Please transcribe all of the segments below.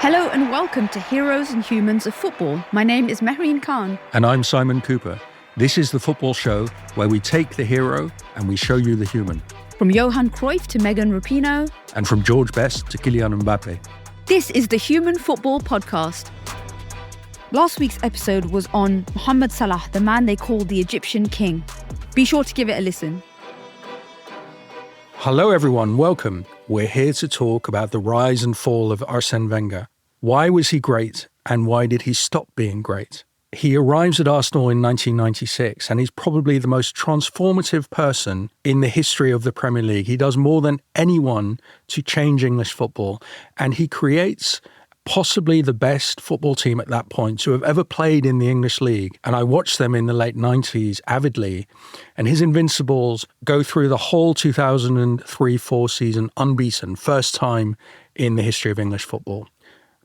Hello and welcome to Heroes and Humans of Football. My name is Mehreen Khan. And I'm Simon Cooper. This is the football show where we take the hero and we show you the human. From Johan Cruyff to Megan Rapinoe. And from George Best to Kylian Mbappe. This is the Human Football Podcast. Last week's episode was on Mohamed Salah, the man they called the Egyptian king. Be sure to give it a listen. Hello everyone, welcome. We're here to talk about the rise and fall of Arsène Wenger. Why was he great and why did he stop being great? He arrives at Arsenal in 1996 and he's probably the most transformative person in the history of the Premier League. He does more than anyone to change English football, and he creates possibly the best football team at that point to have ever played in the English league. And I watched them in the late 90s avidly, and his Invincibles go through the whole 2003-04 season unbeaten, first time in the history of English football.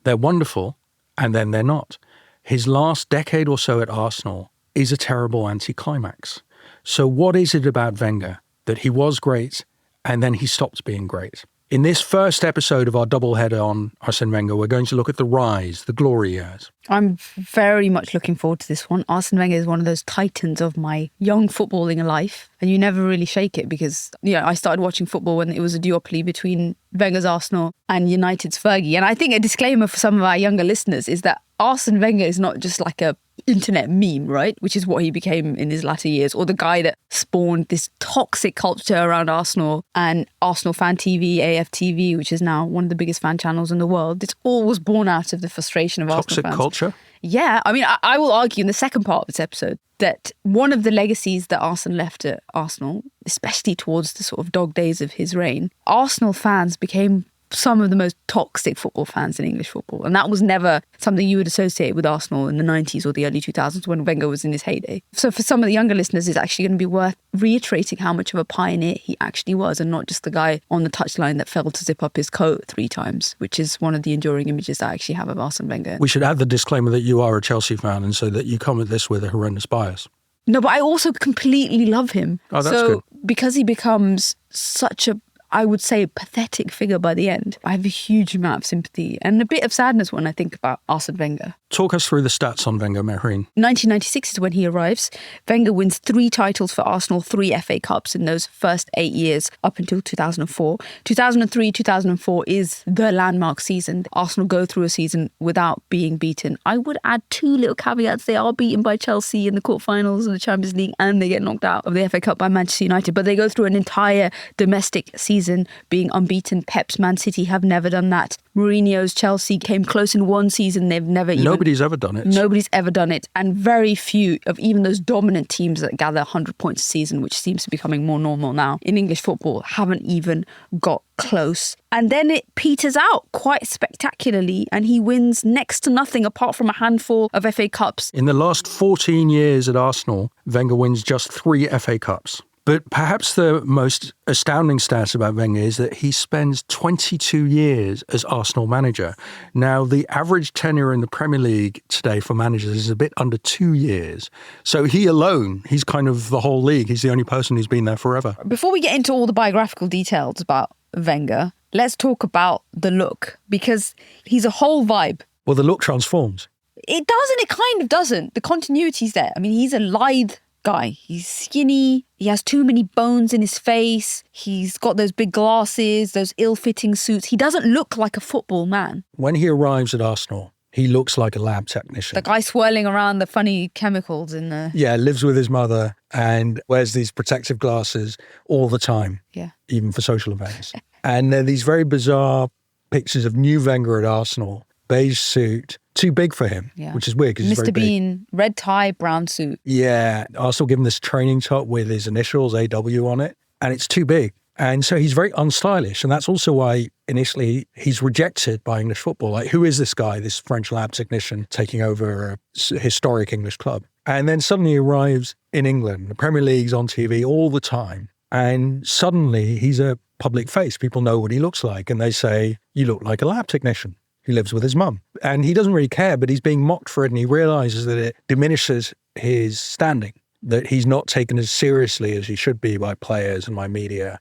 They're wonderful, and then they're not. His last decade or so at Arsenal is a terrible anticlimax. So what is it about Wenger that he was great and then he stopped being great? In this first episode of our doubleheader on Arsène Wenger, we're going to look at the rise, the glory years. I'm very much looking forward to this one. Arsène Wenger is one of those titans of my young footballing life, and you never really shake it because, I started watching football when it was a duopoly between Wenger's Arsenal and United's Fergie. And I think a disclaimer for some of our younger listeners is that Arsène Wenger is not just like a internet meme, right? Which is what he became in his latter years, or the guy that spawned this toxic culture around Arsenal and Arsenal Fan TV, AFTV, which is now one of the biggest fan channels in the world. It's all was born out of the frustration of toxic Arsenal fans. Culture? Yeah, I will argue in the second part of this episode that one of the legacies that Arsène left at Arsenal, especially towards the sort of dog days of his reign, Arsenal fans became some of the most toxic football fans in English football. And that was never something you would associate with Arsenal in the 90s or the early 2000s when Wenger was in his heyday. So for some of the younger listeners, it's actually going to be worth reiterating how much of a pioneer he actually was, and not just the guy on the touchline that failed to zip up his coat 3 times, which is one of the enduring images I actually have of Arsène Wenger. We should add the disclaimer that you are a Chelsea fan and so that you come at this with a horrendous bias. No, but I also completely love him. Oh, that's good. Because he becomes such a, I would say, pathetic figure by the end, I have a huge amount of sympathy and a bit of sadness when I think about Arsène Wenger. Talk us through the stats on Wenger, Mehreen. 1996 is when he arrives. Wenger wins 3 titles for Arsenal, 3 FA Cups in those first 8 years up until 2004. 2003, 2004 is the landmark season. Arsenal go through a season without being beaten. I would add 2 little caveats. They are beaten by Chelsea in the quarterfinals of the Champions League, and they get knocked out of the FA Cup by Manchester United. But they go through an entire domestic season being unbeaten. Pep's Man City have never done that. Mourinho's Chelsea came close in one season. They've never Nobody's ever done it. Nobody's ever done it. And very few of even those dominant teams that gather 100 points a season, which seems to be becoming more normal now in English football, haven't even got close. And then it peters out quite spectacularly and he wins next to nothing apart from a handful of FA Cups. In the last 14 years at Arsenal, Wenger wins just 3 FA Cups. But perhaps the most astounding stat about Wenger is that he spends 22 years as Arsenal manager. Now, the average tenure in the Premier League today for managers is a bit under 2 years. So he alone, he's kind of the whole league. He's the only person who's been there forever. Before we get into all the biographical details about Wenger, let's talk about the look, because he's a whole vibe. Well, the look transforms. It does and it kind of doesn't. The continuity's there. I mean, he's a lithe guy. He's skinny. He has too many bones in his face. He's got those big glasses, those ill-fitting suits. He doesn't look like a football man. When he arrives at Arsenal, he looks like a lab technician. The guy swirling around the funny chemicals in the... Yeah, lives with his mother and wears these protective glasses all the time. Yeah. Even for social events. And there are these very bizarre pictures of new Wenger at Arsenal. Beige suit, too big for him, which is weird because he's very big. Mr. Bean, red tie, brown suit. Yeah, Arsenal give him this training top with his initials, AW, on it, and it's too big. And so he's very unstylish, and that's also why initially he's rejected by English football. Like, who is this guy, this French lab technician taking over a historic English club? And then suddenly he arrives in England. The Premier League's on TV all the time, and suddenly he's a public face. People know what he looks like, and they say, you look like a lab technician. He lives with his mum. And he doesn't really care, but he's being mocked for it, and he realises that it diminishes his standing, that he's not taken as seriously as he should be by players and by media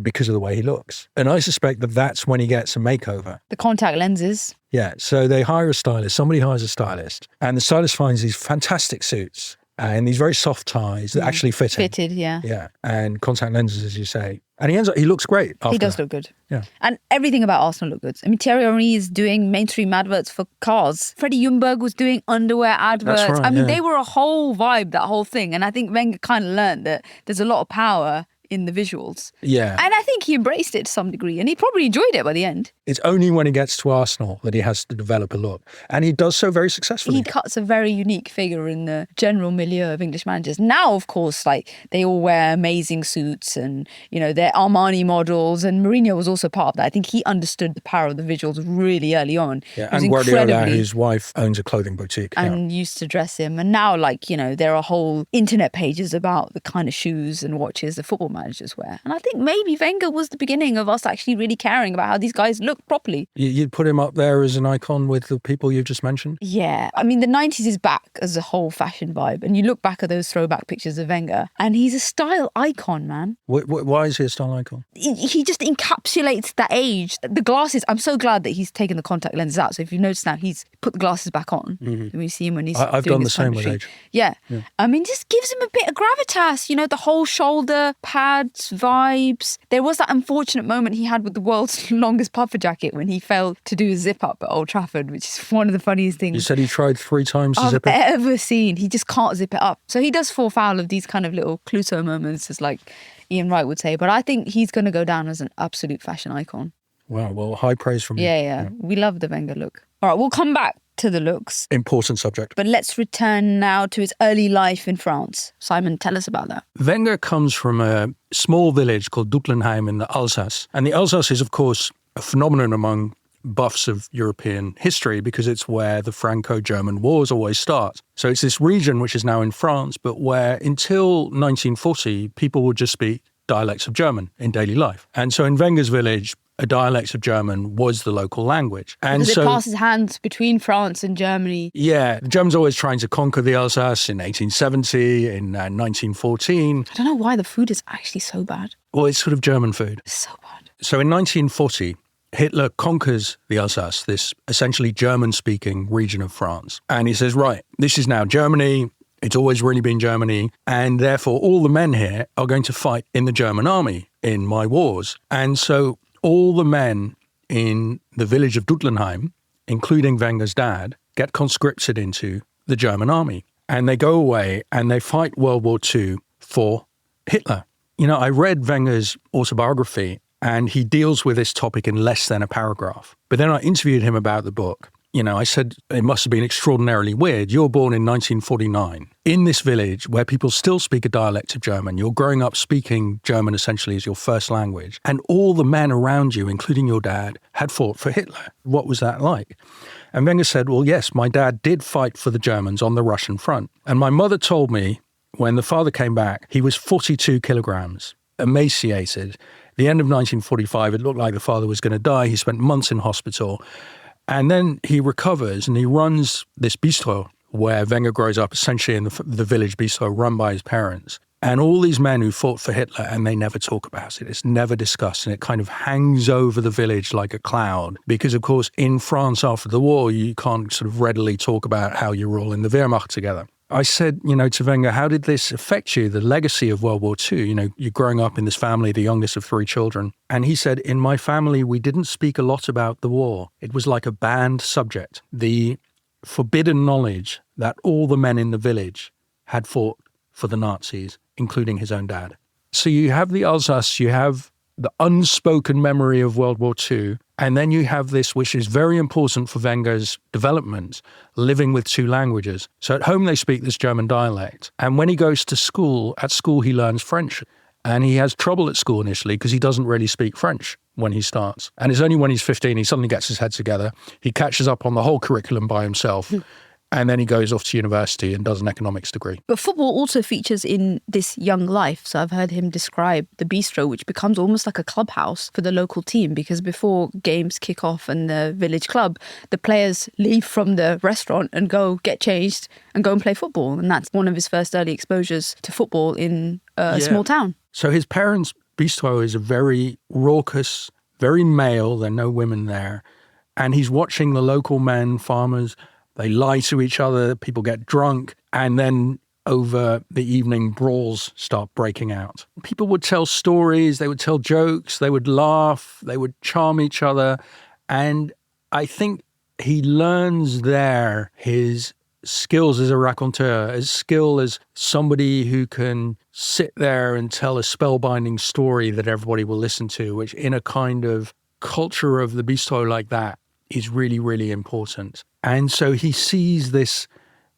because of the way he looks. And I suspect that that's when he gets a makeover. The contact lenses. Yeah, so they hire a stylist. Somebody hires a stylist, and the stylist finds these fantastic suits and these very soft ties that actually fit him. Fitted, yeah. Yeah, and contact lenses, as you say. And he looks great after He does that. look good. Yeah. And everything about Arsenal looked good. I mean, Thierry Henry is doing mainstream adverts for cars. Freddie Ljungberg was doing underwear adverts. That's right, I mean, yeah. they were a whole vibe, that whole thing. And I think Wenger kind of learned that there's a lot of power in the visuals. Yeah. And I think he embraced it to some degree, and he probably enjoyed it by the end. It's only when he gets to Arsenal that he has to develop a look. And he does so very successfully. He cuts a very unique figure in the general milieu of English managers. Now, of course, like, they all wear amazing suits and, you know, they're Armani models. And Mourinho was also part of that. I think he understood the power of the visuals really early on. Yeah, It was and Guardiola, incredibly- whose wife owns a clothing boutique. and used to dress him. And now, like, you know, there are whole internet pages about the kind of shoes and watches the football managers wear. And I think maybe Wenger was the beginning of us actually really caring about how these guys look properly. You'd put him up there as an icon with the people you've just mentioned? Yeah. I mean, the 90s is back as a whole fashion vibe. And you look back at those throwback pictures of Wenger, and he's a style icon, man. Why is he a style icon? He just encapsulates that age. The glasses, I'm so glad that he's taken the contact lenses out. So if you notice now, he's put the glasses back on. When you see him when he's I've doing done the his same with punditry. age. Yeah. I mean, just gives him a bit of gravitas, you know, the whole shoulder pads, vibes. There was that unfortunate moment he had with the world's longest puffer jacket when he failed to do a zip up at Old Trafford, which is one of the funniest things You said he tried 3 times to I've zip it? ever seen. He just can't zip it up. So he does fall foul of these kind of little Cluso moments, as like Ian Wright would say. But I think he's going to go down as an absolute fashion icon. Wow, well, high praise from you. Yeah. We love the Wenger look. All right, we'll come back to the looks. Important subject. But let's return now to his early life in France. Simon, tell us about that. Wenger comes from a small village called Duttlenheim in the Alsace. And the Alsace is, of course, a phenomenon among buffs of European history because it's where the Franco-German wars always start. So it's this region which is now in France, but where until 1940, people would just speak dialects of German in daily life. And so in Wenger's village, a dialect of German was the local language. And Because so it passes hands between France and Germany. yeah, the Germans always trying to conquer the Alsace in 1870, in 1914. I don't know why the food is actually so bad. Well, it's sort of German food. It's so bad. So in 1940, Hitler conquers the Alsace, this essentially German-speaking region of France. And he says, right, this is now Germany. It's always really been Germany. And therefore, all the men here are going to fight in the German army in my wars. And so all the men in the village of Duttlenheim, including Wenger's dad, get conscripted into the German army. And they go away and they fight World War II for Hitler. You know, I read Wenger's autobiography and he deals with this topic in less than a paragraph. But then I interviewed him about the book. You know, I said, it must have been extraordinarily weird. You're born in 1949 in this village where people still speak a dialect of German. You're growing up speaking German essentially as your first language. And all the men around you, including your dad, had fought for Hitler. What was that like? And Wenger said, well, yes, my dad did fight for the Germans on the Russian front. And my mother told me when the father came back, he was 42 kilograms, emaciated. The end of 1945, it looked like the father was going to die. He spent months in hospital. And then he recovers and he runs this bistro where Wenger grows up essentially in the village bistro run by his parents. And all these men who fought for Hitler, and they never talk about it. It's never discussed. And it kind of hangs over the village like a cloud. Because, of course, in France after the war, you can't sort of readily talk about how you were all in the Wehrmacht together. I said, you know, to Wenger, how did this affect you, the legacy of World War II? You know, you're growing up in this family, the youngest of 3 children. And he said, in my family, we didn't speak a lot about the war. It was like a banned subject. The forbidden knowledge that all the men in the village had fought for the Nazis, including his own dad. So you have the Alsace, you have the unspoken memory of World War II, and then you have this, which is very important for Wenger's development, living with 2 languages. So at home they speak this German dialect. And when he goes to school, at school he learns French. And he has trouble at school initially because he doesn't really speak French when he starts. And it's only when he's 15 he suddenly gets his head together. He catches up on the whole curriculum by himself. And then he goes off to university and does an economics degree. But football also features in this young life. So I've heard him describe the bistro, which becomes almost like a clubhouse for the local team, because before games kick off in the village club, the players leave from the restaurant and go get changed and go and play football. And that's one of his first early exposures to football in a small town. So his parents' bistro is a very raucous, very male, there are no women there, And he's watching the local men, farmers, they lie to each other, people get drunk, and then over the evening, brawls start breaking out. People would tell stories, they would tell jokes, they would laugh, they would charm each other. And I think he learns there his skills as a raconteur, his skill as somebody who can sit there and tell a spellbinding story that everybody will listen to, which in a kind of culture of the bistro like that is really, really important. And so he sees this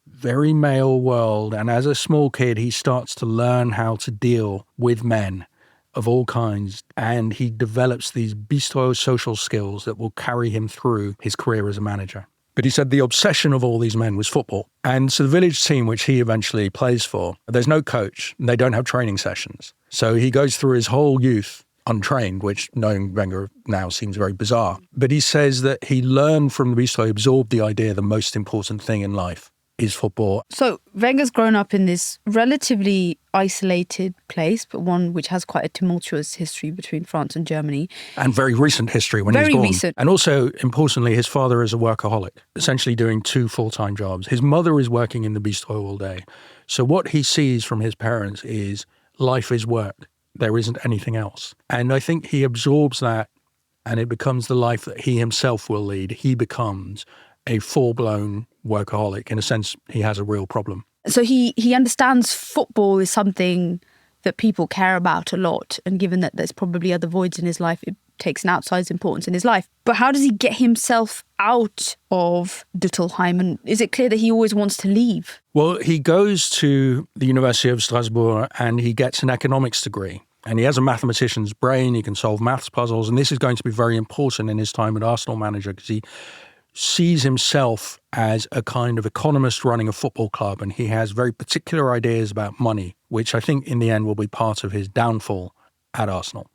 very male world, and as a small kid, he starts to learn how to deal with men of all kinds, and he develops these bistro social skills that will carry him through his career as a manager. But he said the obsession of all these men was football. And so the village team, which he eventually plays for, there's no coach, and they don't have training sessions. So he goes through his whole youth untrained, which knowing Wenger now seems very bizarre. But he says that he learned from the bistro, he absorbed the idea the most important thing in life is football. So Wenger's grown up in this relatively isolated place, but one which has quite a tumultuous history between France and Germany. And very recent history when he was born. Very recent. And also, importantly, his father is a workaholic, essentially doing 2 full-time jobs. His mother is working in the bistro all day. So what he sees from his parents is life is work. There isn't anything else. And I think he absorbs that, and it becomes the life that he himself will lead. He becomes a full-blown workaholic. In a sense, he has a real problem. So he understands football is something that people care about a lot. And given that there's probably other voids in his life, it takes an outsized importance in his life. But how does he get himself out of Duttlenheim? And is it clear that he always wants to leave? Well, he goes to the University of Strasbourg and he gets an economics degree. And he has a mathematician's brain. He can solve maths puzzles. And this is going to be very important in his time at Arsenal manager because he sees himself as a kind of economist running a football club, and he has very particular ideas about money, which I think in the end will be part of his downfall at Arsenal.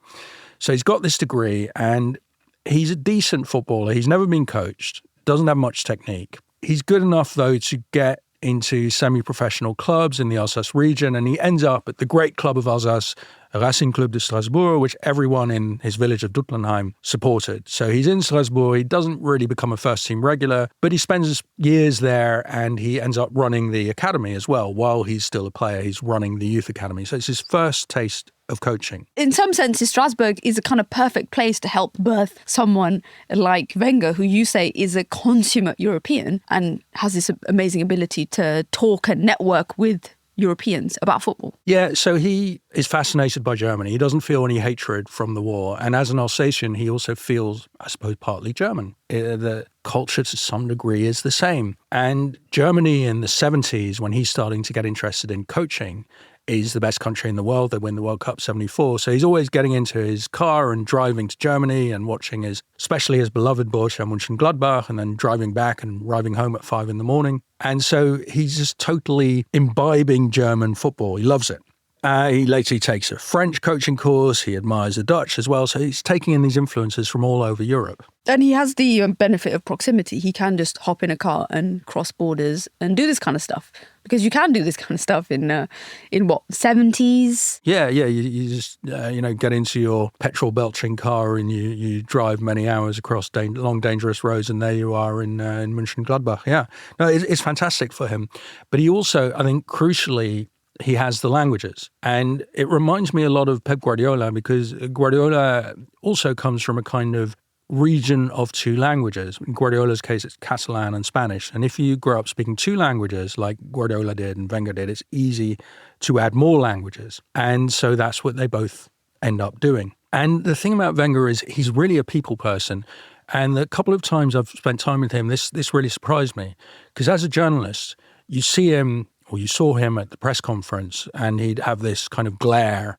So he's got this degree, and he's a decent footballer. He's never been coached, doesn't have much technique. He's good enough, though, to get into semi-professional clubs in the Alsace region, and he ends up at the great club of Alsace, Racing Club de Strasbourg, which everyone in his village of Duttlenheim supported. So he's in Strasbourg, he doesn't really become a first-team regular, but he spends years there and he ends up running the academy as well. While he's still a player, he's running the youth academy. So it's his first taste of coaching. In some senses, Strasbourg is a kind of perfect place to help birth someone like Wenger, who you say is a consummate European and has this amazing ability to talk and network with Europeans about football. Yeah, so he is fascinated by Germany. He doesn't feel any hatred from the war. And as an Alsatian, he also feels, I suppose, partly German. The culture to some degree is the same. And Germany in the 70s, when he's starting to get interested in coaching, is the best country in the world. They win the World Cup 74. So he's always getting into his car and driving to Germany and watching especially his beloved Borussia Mönchengladbach, and then driving back and arriving home at 5 a.m. And so he's just totally imbibing German football. He loves it. He later takes a French coaching course. He admires the Dutch as well. So he's taking in these influences from all over Europe. And he has the benefit of proximity. He can just hop in a car and cross borders and do this kind of stuff. Because you can do this kind of stuff in what, 70s? Yeah. You just, get into your petrol belching car and you drive many hours across long, dangerous roads, and there you are in Mönchengladbach. Yeah. No, it's fantastic for him. But he also, I think, crucially, he has the languages. And it reminds me a lot of Pep Guardiola, because Guardiola also comes from a kind of region of 2 languages. In Guardiola's case, it's Catalan and Spanish. And if you grow up speaking 2 languages like Guardiola did and Wenger did, it's easy to add more languages. And so that's what they both end up doing. And the thing about Wenger is he's really a people person. And the couple of times I've spent time with him, this really surprised me. Because as a journalist, you see him, or you saw him at the press conference, and he'd have this kind of glare.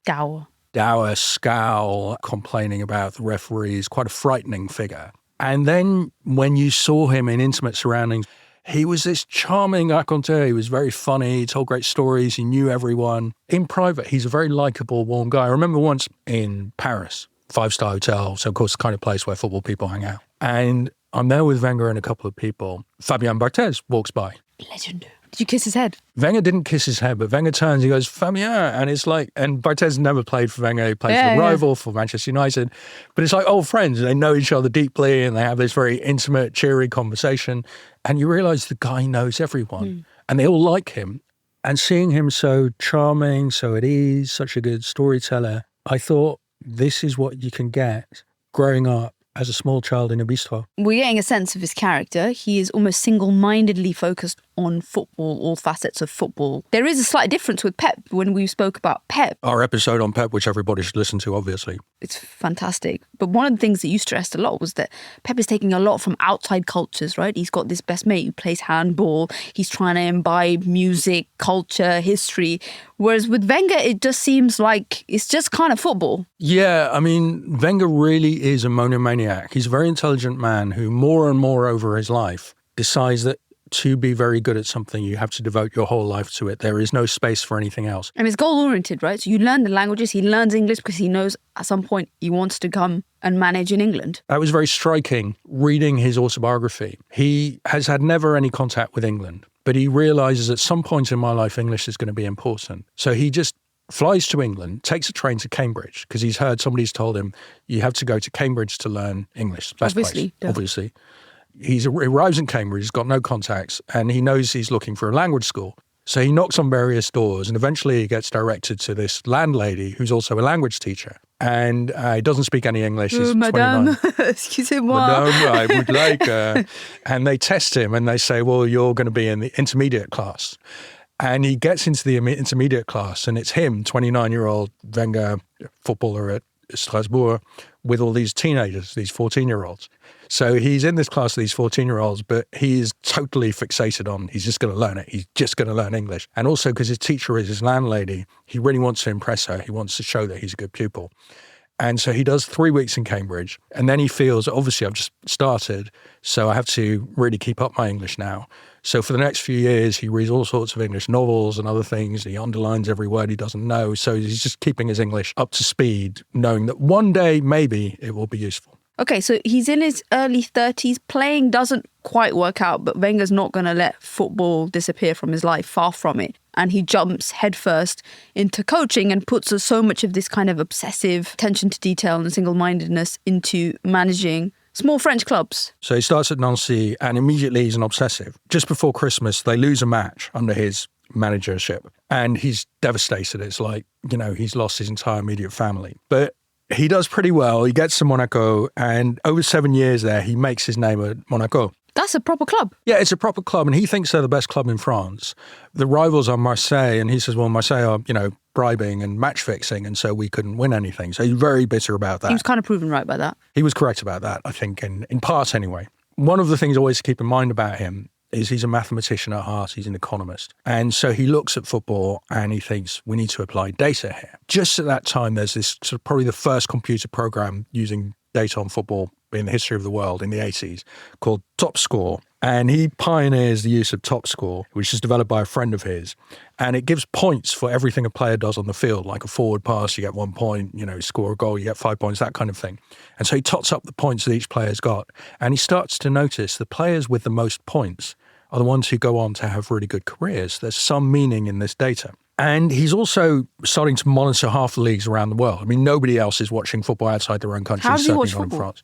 Dour scowl, complaining about the referees, quite a frightening figure. And then when you saw him in intimate surroundings, he was this charming raconteur. He was very funny, he told great stories, he knew everyone. In private, he's a very likable, warm guy. I remember once in Paris, 5-star hotel, so of course the kind of place where football people hang out. And I'm there with Wenger and a couple of people. Fabien Barthez walks by. Legend. Did you kiss his head? Wenger didn't kiss his head, but Wenger turns, he goes, Famille. And it's like, and Barthez never played for Wenger, he played for the rival, for Manchester United. But it's like old friends. They know each other deeply and they have this very intimate, cheery conversation. And you realise the guy knows everyone and they all like him. And seeing him so charming, so at ease, such a good storyteller, I thought this is what you can get growing up as a small child in a bistro. We're getting a sense of his character. He is almost single-mindedly focused on football, all facets of football. There is a slight difference with Pep when we spoke about Pep. Our episode on Pep, which everybody should listen to, obviously. It's fantastic. But one of the things that you stressed a lot was that Pep is taking a lot from outside cultures, right? He's got this best mate who plays handball. He's trying to imbibe music, culture, history. Whereas with Wenger, it just seems like it's just kind of football. Yeah, I mean, Wenger really is a monomaniac. He's a very intelligent man who more and more over his life decides that to be very good at something, you have to devote your whole life to it. There is no space for anything else. And it's goal-oriented, right? So you learn the languages. He learns English because he knows at some point he wants to come and manage in England. That was very striking, reading his autobiography. He has had never any contact with England, but he realises at some point in my life, English is going to be important. So he just flies to England, takes a train to Cambridge, because he's heard somebody's told him, you have to go to Cambridge to learn English. Best place, obviously. He arrives in Cambridge, he's got no contacts, and he knows he's looking for a language school. So he knocks on various doors, and eventually he gets directed to this landlady who's also a language teacher. And he doesn't speak any English. He's Madame, 29. excusez-moi. Madame, I would like... and they test him, and they say, well, you're going to be in the intermediate class. And he gets into the intermediate class, and it's him, 29-year-old Wenger, footballer at Strasbourg, with all these teenagers, these 14-year-olds. So he's in this class of these 14-year-olds, but he is totally fixated on, he's just going to learn it. He's just going to learn English. And also because his teacher is his landlady, he really wants to impress her. He wants to show that he's a good pupil. And so he does 3 weeks in Cambridge. And then he feels, obviously, I've just started, so I have to really keep up my English now. So for the next few years, he reads all sorts of English novels and other things. He underlines every word he doesn't know. So he's just keeping his English up to speed, knowing that one day, maybe, it will be useful. Okay, so he's in his early 30s. Playing doesn't quite work out, but Wenger's not going to let football disappear from his life, far from it. And he jumps headfirst into coaching and puts so much of this kind of obsessive attention to detail and single-mindedness into managing small French clubs. So he starts at Nancy and immediately he's an obsessive. Just before Christmas, they lose a match under his managership and he's devastated. It's like, he's lost his entire immediate family. But he does pretty well. He gets to Monaco and over 7 years there, he makes his name at Monaco. That's a proper club. Yeah, it's a proper club, and he thinks they're the best club in France. The rivals are Marseille, and he says, well, Marseille are, bribing and match fixing, and so we couldn't win anything. So he's very bitter about that. He was kind of proven right by that. He was correct about that, I think, in part anyway. One of the things always to keep in mind about him is he's a mathematician at heart, he's an economist. And so he looks at football and he thinks, we need to apply data here. Just at that time, there's this sort of probably the first computer program using data on football in the history of the world in the 80s called Top Score. And he pioneers the use of Top Score, which is developed by a friend of his. And it gives points for everything a player does on the field, like a forward pass, you get 1 point, score a goal, you get 5 points, that kind of thing. And so he tots up the points that each player's got. And he starts to notice the players with the most points are the ones who go on to have really good careers. There's some meaning in this data. And he's also starting to monitor half the leagues around the world. I mean, nobody else is watching football outside their own country. How does he watch not football? In France.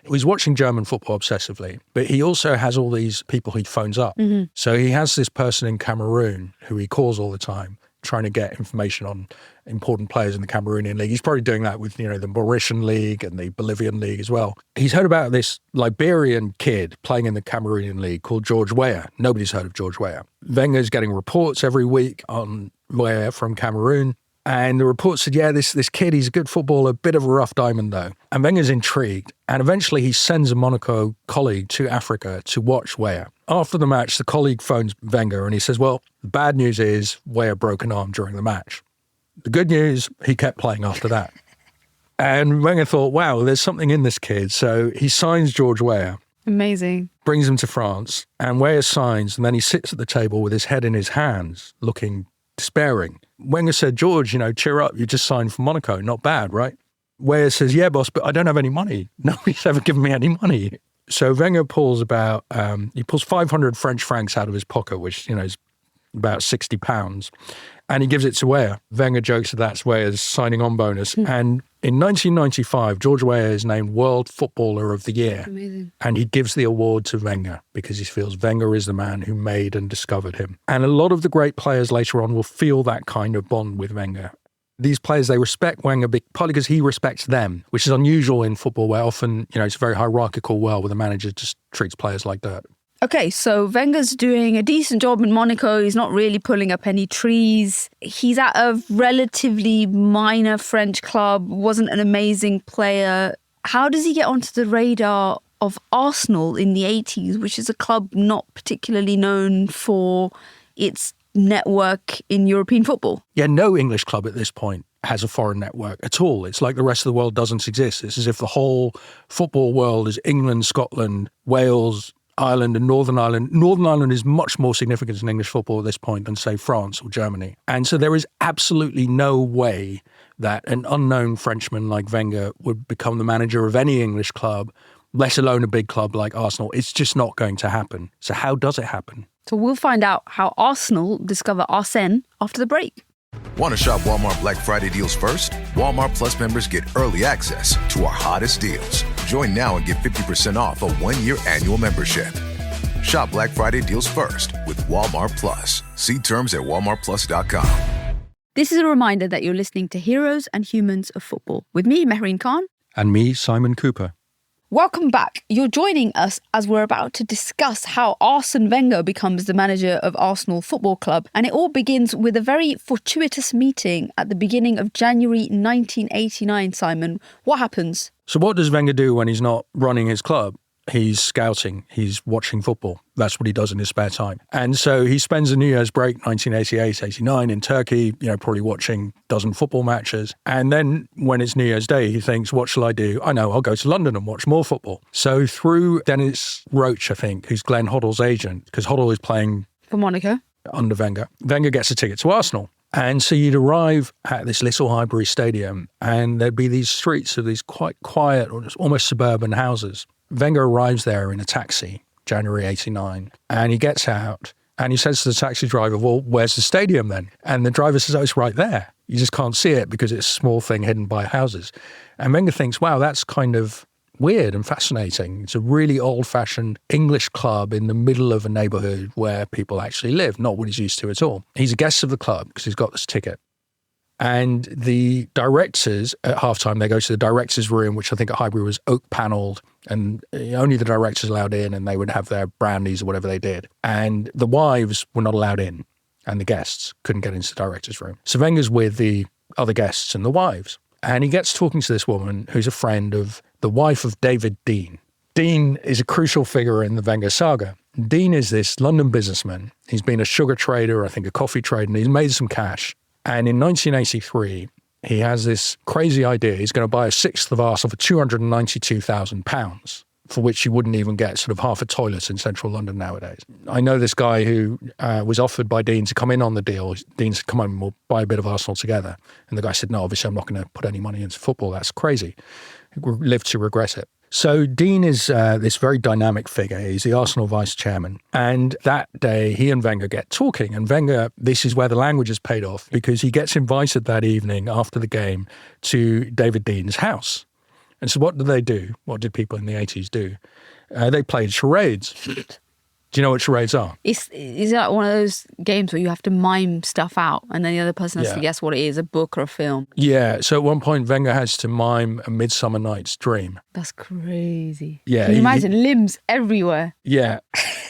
He's watching German football obsessively, but he also has all these people he phones up. Mm-hmm. So he has this person in Cameroon who he calls all the time, trying to get information on important players in the Cameroonian league. He's probably doing that with, the Mauritian league and the Bolivian league as well. He's heard about this Liberian kid playing in the Cameroonian league called George Weah. Nobody's heard of George Weah. Wenger's getting reports every week on Weah from Cameroon. And the report said, this kid, he's a good footballer, a bit of a rough diamond though. And Wenger's intrigued. And eventually he sends a Monaco colleague to Africa to watch Weah. After the match, the colleague phones Wenger and he says, well, the bad news is Weah broke an arm during the match. The good news, he kept playing after that. And Wenger thought, wow, there's something in this kid. So he signs George Weah. Amazing. Brings him to France. And Weah signs, and then he sits at the table with his head in his hands, looking despairing. Wenger said, George, cheer up. You just signed for Monaco. Not bad, right? Weah says, yeah, boss, but I don't have any money. Nobody's ever given me any money. So Wenger pulls 500 French francs out of his pocket, which, is about £60. And he gives it to Weah. Wenger jokes that that's Weah's signing on bonus. And in 1995, George Weah is named World Footballer of the Year. Amazing. And he gives the award to Wenger because he feels Wenger is the man who made and discovered him. And a lot of the great players later on will feel that kind of bond with Wenger. These players, they respect Wenger partly because he respects them, which is unusual in football where often, it's a very hierarchical world where the manager just treats players like dirt. Okay, so Wenger's doing a decent job in Monaco. He's not really pulling up any trees. He's at a relatively minor French club, wasn't an amazing player. How does he get onto the radar of Arsenal in the 80s, which is a club not particularly known for its network in European football? Yeah, no English club at this point has a foreign network at all. It's like the rest of the world doesn't exist. It's as if the whole football world is England, Scotland, Wales, Ireland and Northern Ireland. Northern Ireland is much more significant in English football at this point than, say, France or Germany. And so there is absolutely no way that an unknown Frenchman like Wenger would become the manager of any English club, let alone a big club like Arsenal. It's just not going to happen. So how does it happen? So we'll find out how Arsenal discover Arsène after the break. Want to shop Walmart Black Friday deals first? Walmart Plus members get early access to our hottest deals. Join now and get 50% off a one-year annual membership. Shop Black Friday deals first with Walmart Plus. See terms at walmartplus.com. This is a reminder that you're listening to Heroes and Humans of Football with me, Mehreen Khan. And me, Simon Cooper. Welcome back. You're joining us as we're about to discuss how Arsène Wenger becomes the manager of Arsenal Football Club. And it all begins with a very fortuitous meeting at the beginning of January 1989, Simon. What happens? So what does Wenger do when he's not running his club? He's scouting, he's watching football. That's what he does in his spare time. And so he spends a New Year's break, 1988-89 in Turkey, probably watching a dozen football matches. And then when it's New Year's Day, he thinks, what shall I do? I know, I'll go to London and watch more football. So through Dennis Roach, I think, who's Glenn Hoddle's agent, because Hoddle is playing for Monaco under Wenger, Wenger gets a ticket to Arsenal. And so you'd arrive at this little Highbury stadium and there'd be these streets of these quite quiet, almost suburban houses. Wenger arrives there in a taxi, January 89, and he gets out and he says to the taxi driver, well, where's the stadium then? And the driver says, oh, it's right there. You just can't see it because it's a small thing hidden by houses. And Wenger thinks, wow, that's kind of weird and fascinating. It's a really old-fashioned English club in the middle of a neighbourhood where people actually live, not what he's used to at all. He's a guest of the club because he's got this ticket. And the directors, at halftime, they go to the directors' room, which I think at Highbury was oak-panelled, and only the directors allowed in, and they would have their brandies or whatever they did. And the wives were not allowed in, and the guests couldn't get into the directors' room. So Wenger's with the other guests and the wives, and he gets talking to this woman who's a friend of the wife of David Dean. Dean is a crucial figure in the Wenger saga. Dean is this London businessman. He's been a sugar trader, I think a coffee trader, and he's made some cash. And in 1983, he has this crazy idea. He's going to buy a sixth of Arsenal for £292,000, for which you wouldn't even get sort of half a toilet in central London nowadays. I know this guy who was offered by Dean to come in on the deal. Dean said, come on, we'll buy a bit of Arsenal together. And the guy said, no, obviously I'm not going to put any money into football. That's crazy. Live to regret it. So Dean is this very dynamic figure. He's the Arsenal vice chairman. And that day, he and Wenger get talking. And Wenger, this is where the language is paid off, because he gets invited that evening after the game to David Dean's house. And so what did they do? What did people in the 80s do? They played charades. Do you know what charades are? Is that one of those games where you have to mime stuff out and then the other person has to guess what it is, a book or a film? Yeah. So at one point, Wenger has to mime A Midsummer Night's Dream. That's crazy. Yeah. Can you imagine limbs everywhere? Yeah.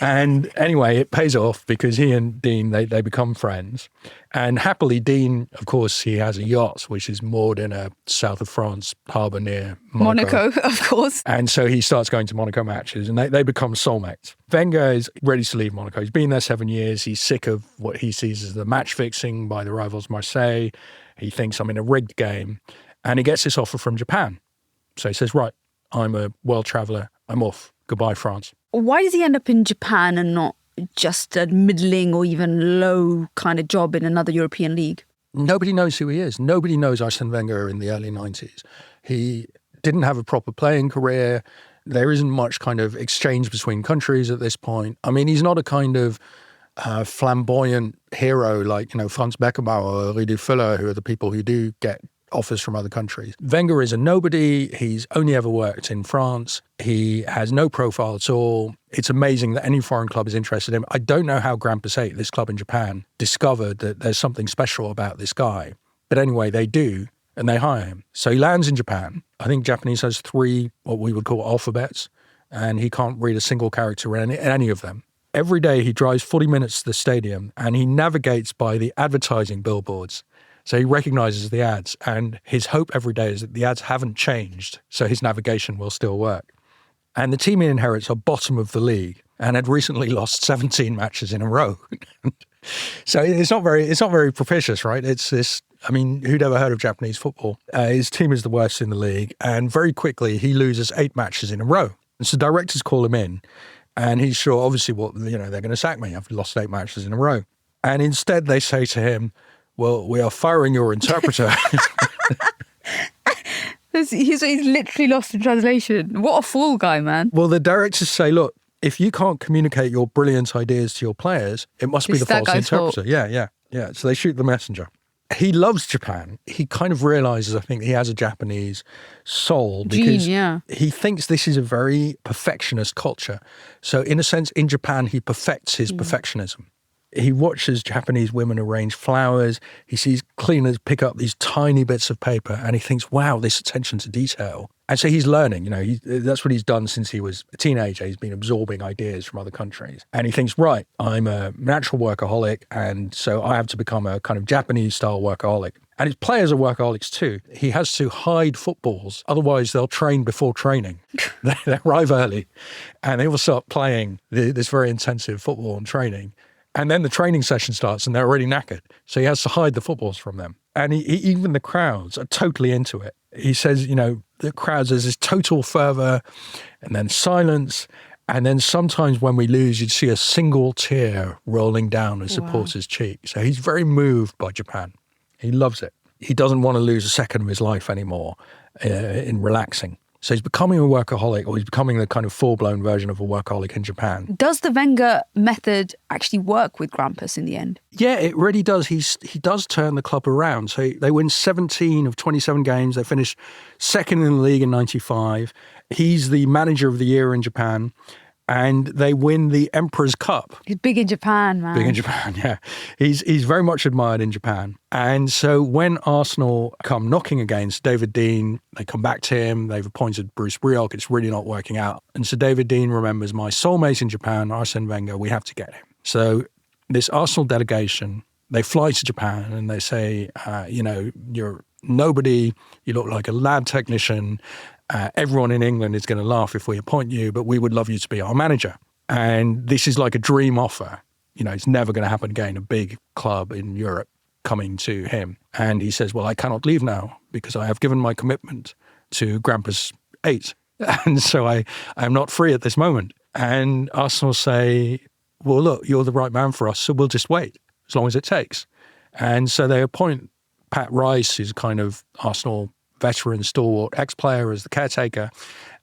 And anyway, it pays off because he and Dean, they become friends. And happily, Dean, of course, he has a yacht, which is moored in a south of France harbour near Monaco. Monaco, of course. And so he starts going to Monaco matches and they become soulmates. Wenger is ready to leave Monaco. He's been there 7 years. He's sick of what he sees as the match fixing by the rivals Marseille. He thinks I'm in a rigged game. And he gets this offer from Japan. So he says, right, I'm a world traveller. I'm off. Goodbye, France. Why does he end up in Japan and not just a middling or even low kind of job in another European league? Nobody knows who he is. Nobody knows Arsène Wenger in the early 90s. He didn't have a proper playing career. There isn't much kind of exchange between countries at this point. I mean, he's not a kind of flamboyant hero like, Franz Beckenbauer or Rudi Völler, who are the people who do get offers from other countries. Wenger is a nobody. He's only ever worked in France. He has no profile at all. It's amazing that any foreign club is interested in him. I don't know how Grampus 8, this club in Japan, discovered that there's something special about this guy. But anyway, they do, and they hire him. So he lands in Japan. I think Japanese has 3, what we would call alphabets, and he can't read a single character in any of them. Every day he drives 40 minutes to the stadium, and he navigates by the advertising billboards. So he recognizes the ads, and his hope every day is that the ads haven't changed, so his navigation will still work. And the team he inherits are bottom of the league and had recently lost 17 matches in a row. So it's not very propitious, right? It's this, who'd ever heard of Japanese football? His team is the worst in the league, and very quickly he loses 8 matches in a row. And so directors call him in, and he's sure, obviously, they're going to sack me. I've lost 8 matches in a row. And instead they say to him, well, we are firing your interpreter. He's literally lost in translation. What a fool guy, man. Well, the directors say, look, if you can't communicate your brilliant ideas to your players, it must be the false interpreter. Fault. Yeah. So they shoot the messenger. He loves Japan. He kind of realizes, I think, he has a Japanese soul because he thinks this is a very perfectionist culture. So in a sense, in Japan, he perfects his perfectionism. He watches Japanese women arrange flowers. He sees cleaners pick up these tiny bits of paper, and he thinks, wow, this attention to detail. And so he's learning, that's what he's done since he was a teenager. He's been absorbing ideas from other countries. And he thinks, right, I'm a natural workaholic, and so I have to become a kind of Japanese-style workaholic. And his players are workaholics too. He has to hide footballs, otherwise they'll train before training. They arrive early, and they will start playing this very intensive football and training. And then the training session starts and they're already knackered. So he has to hide the footballs from them. And even the crowds are totally into it. He says, the crowds, there's this total fervor and then silence. And then sometimes when we lose, you'd see a single tear rolling down a supporter's cheek. So he's very moved by Japan. He loves it. He doesn't want to lose a second of his life anymore in relaxing. So he's becoming a workaholic, or he's becoming the kind of full-blown version of a workaholic in Japan. Does the Wenger method actually work with Grampus in the end? Yeah, it really does. He does turn the club around. So they win 17 of 27 games. They finish second in the league in 95. He's the manager of the year in Japan. And they win the Emperor's Cup. He's big in Japan, man. Big in Japan, yeah. He's very much admired in Japan. And so when Arsenal come knocking against David Dein, they come back to him. They've appointed Bruce Rioch. It's really not working out. And so David Dein remembers, my soulmate in Japan, Arsène Wenger, we have to get him. So this Arsenal delegation, they fly to Japan and they say, you're nobody, you look like a lab technician. Everyone in England is going to laugh if we appoint you, but we would love you to be our manager. And this is like a dream offer. It's never going to happen again, a big club in Europe coming to him. And he says, well, I cannot leave now because I have given my commitment to Grampus 8. And so I am not free at this moment. And Arsenal say, well, look, you're the right man for us, so we'll just wait as long as it takes. And so they appoint Pat Rice, who's kind of Arsenal veteran, stalwart ex-player, as the caretaker,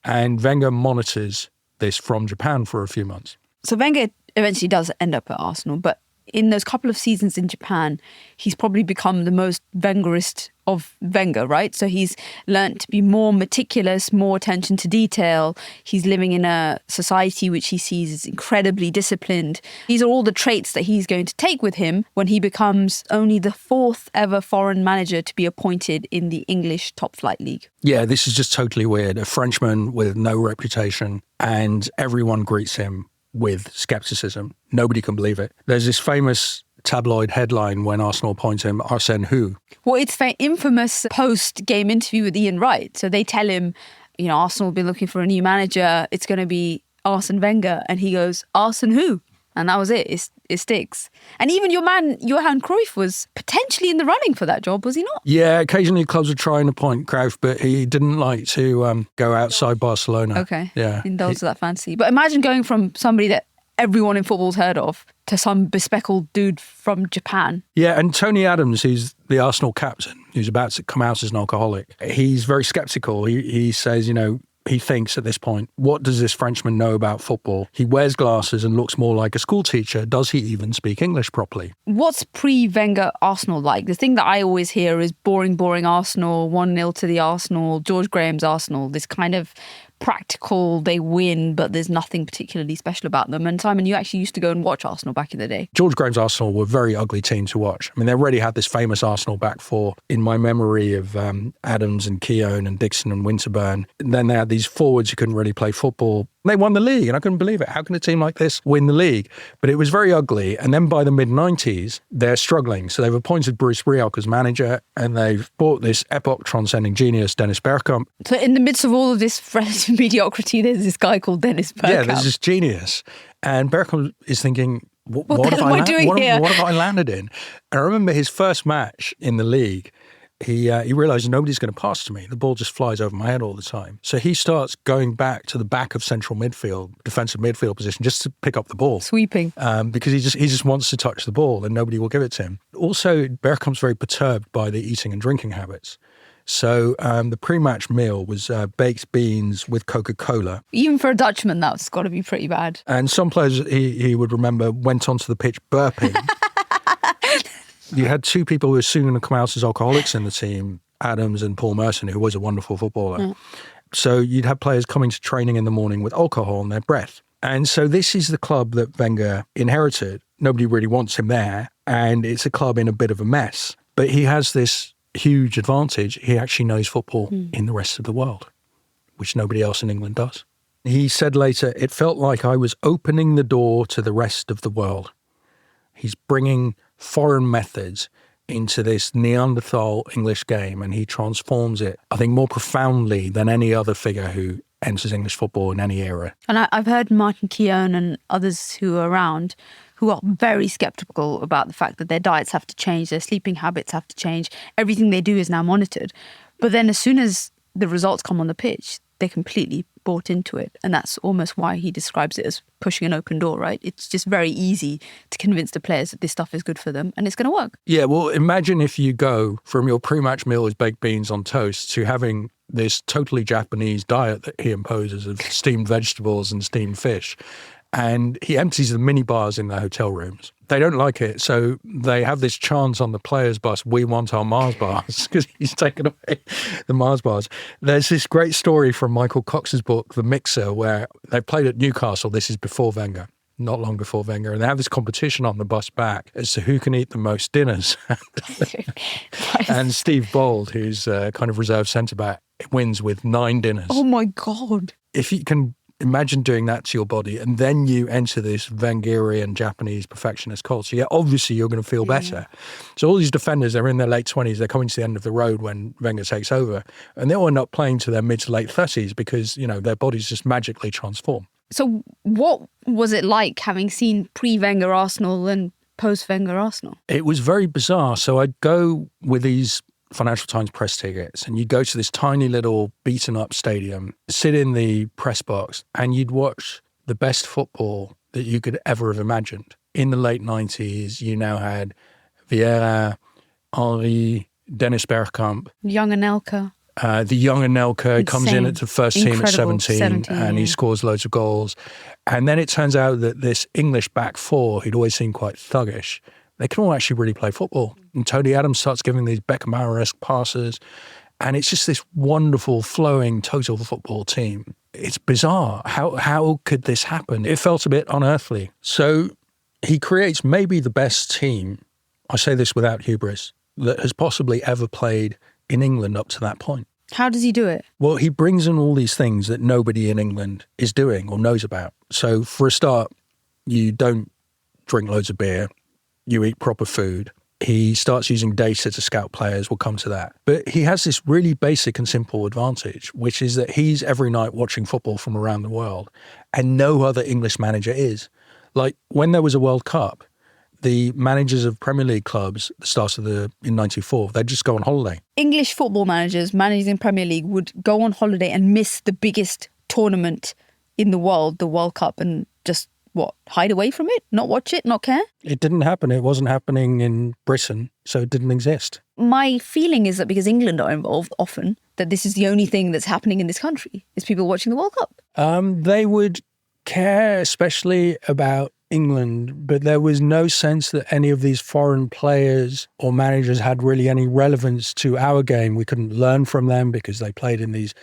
and Wenger monitors this from Japan for a few months. So Wenger eventually does end up at Arsenal, but in those couple of seasons in Japan, he's probably become the most Wengerist of Wenger, right? So he's learnt to be more meticulous, more attention to detail. He's living in a society which he sees as incredibly disciplined. These are all the traits that he's going to take with him when he becomes only the 4th ever foreign manager to be appointed in the English top flight league. Yeah, this is just totally weird. A Frenchman with no reputation, and everyone greets him with skepticism. Nobody can believe it. There's this famous tabloid headline when Arsenal appoint him, Arsène who? Well, it's the infamous post-game interview with Ian Wright. So they tell him, Arsenal will be looking for a new manager. It's going to be Arsène Wenger. And he goes, Arsène who? And that was it. It sticks. And even your man, Johan Cruyff, was potentially in the running for that job, was he not? Yeah, occasionally clubs would try and appoint Cruyff, but he didn't like to go outside Barcelona. Okay. Yeah. Indulge that fancy. But imagine going from somebody that everyone in football's heard of to some bespectacled dude from Japan. Yeah, and Tony Adams, who's the Arsenal captain, who's about to come out as an alcoholic, he's very sceptical. He says, he thinks at this point, what does this Frenchman know about football? He wears glasses and looks more like a school teacher. Does he even speak English properly? What's pre-Wenger Arsenal like? The thing that I always hear is boring Arsenal, 1-0 to the Arsenal, George Graham's Arsenal, this kind of practical, they win, but there's nothing particularly special about them. And Simon, you actually used to go and watch Arsenal back in the day. George Graham's Arsenal were a very ugly team to watch. I mean, they already had this famous Arsenal back four in my memory of Adams and Keown and Dixon and Winterburn. And then they had these forwards who couldn't really play football. They won the league, and I couldn't believe it. How can a team like this win the league? But it was very ugly. And then by the mid-90s, they're struggling. So they've appointed Bruce Rioch as manager, and they've bought this epoch-transcending genius, Dennis Bergkamp. So in the midst of all of this relative mediocrity, there's this guy called Dennis Bergkamp. Yeah, there's this genius. And Bergkamp is thinking, what the hell am I doing here? What have I landed in? And I remember his first match in the league, he realised nobody's going to pass to me. The ball just flies over my head all the time. So he starts going back to the back of central midfield, defensive midfield position, just to pick up the ball. Sweeping. Because he just wants to touch the ball and nobody will give it to him. Also, Bergkamp's very perturbed by the eating and drinking habits. So the pre-match meal was baked beans with Coca-Cola. Even for a Dutchman, that's got to be pretty bad. And some players he would remember went onto the pitch burping. You had two people who were soon going to come out as alcoholics in the team, Adams and Paul Merson, who was a wonderful footballer. Mm. So you'd have players coming to training in the morning with alcohol in their breath. And so this is the club that Wenger inherited. Nobody really wants him there. And it's a club in a bit of a mess. But he has this huge advantage. He actually knows football in the rest of the world, which nobody else in England does. He said later, it felt like I was opening the door to the rest of the world. He's bringing foreign methods into this Neanderthal English game, and he transforms it, I think, more profoundly than any other figure who enters English football in any era. And I've heard Martin Keown and others who are around who are very sceptical about the fact that their diets have to change, their sleeping habits have to change, everything they do is now monitored. But then as soon as the results come on the pitch, they're completely bought into it. And that's almost why he describes it as pushing an open door, right? It's just very easy to convince the players that this stuff is good for them and it's going to work. Yeah, well, imagine if you go from your pre-match meal as baked beans on toast to having this totally Japanese diet that he imposes of steamed vegetables and steamed fish. And he empties the minibars in the hotel rooms. They don't like it, so they have this chant on the players' bus, we want our Mars bars, because he's taken away the Mars bars. There's this great story from Michael Cox's book, The Mixer, where they played at Newcastle. This is before Wenger, not long before Wenger. And they have this competition on the bus back as to who can eat the most dinners. And Steve Bold, who's kind of reserve centre-back, wins with 9 dinners. Oh, my God. If you can imagine doing that to your body and then you enter this Wengerian Japanese perfectionist culture, yeah, obviously you're going to feel better. So all these defenders, they're in their late 20s, they're coming to the end of the road when Wenger takes over, and they'll end up playing to their mid to late 30s because, you know, their bodies just magically transform. So what was it like having seen pre-Wenger Arsenal and post-Wenger Arsenal? It was very bizarre. So I'd go with these Financial Times press tickets and you'd go to this tiny little beaten up stadium, sit in the press box and you'd watch the best football that you could ever have imagined. In the late 90s, you now had Vieira, Henry, Dennis Bergkamp. Young Anelka. The young Anelka comes in at the first team at 17 and he scores loads of goals. And then it turns out that this English back four, who'd always seemed quite thuggish, they can all actually really play football. And Tony Adams starts giving these Beckenbauer-esque passes. And it's just this wonderful, flowing, total football team. It's bizarre. How could this happen? It felt a bit unearthly. So he creates maybe the best team, I say this without hubris, that has possibly ever played in England up to that point. How does he do it? Well, he brings in all these things that nobody in England is doing or knows about. So for a start, you don't drink loads of beer. You eat proper food. He starts using data to scout players. We'll come to that. But he has this really basic and simple advantage, which is that he's every night watching football from around the world, and no other English manager is. Like when there was a World Cup, the managers of Premier League clubs, the start of in 94, they'd just go on holiday. English football managers managing Premier League would go on holiday and miss the biggest tournament in the world, the World Cup, and just what, hide away from it, not watch it, not care? It didn't happen. It wasn't happening in Britain, so it didn't exist. My feeling is that because England are involved often, that this is the only thing that's happening in this country, is people watching the World Cup. They would care, especially about England, but there was no sense that any of these foreign players or managers had really any relevance to our game. We couldn't learn from them because they played in these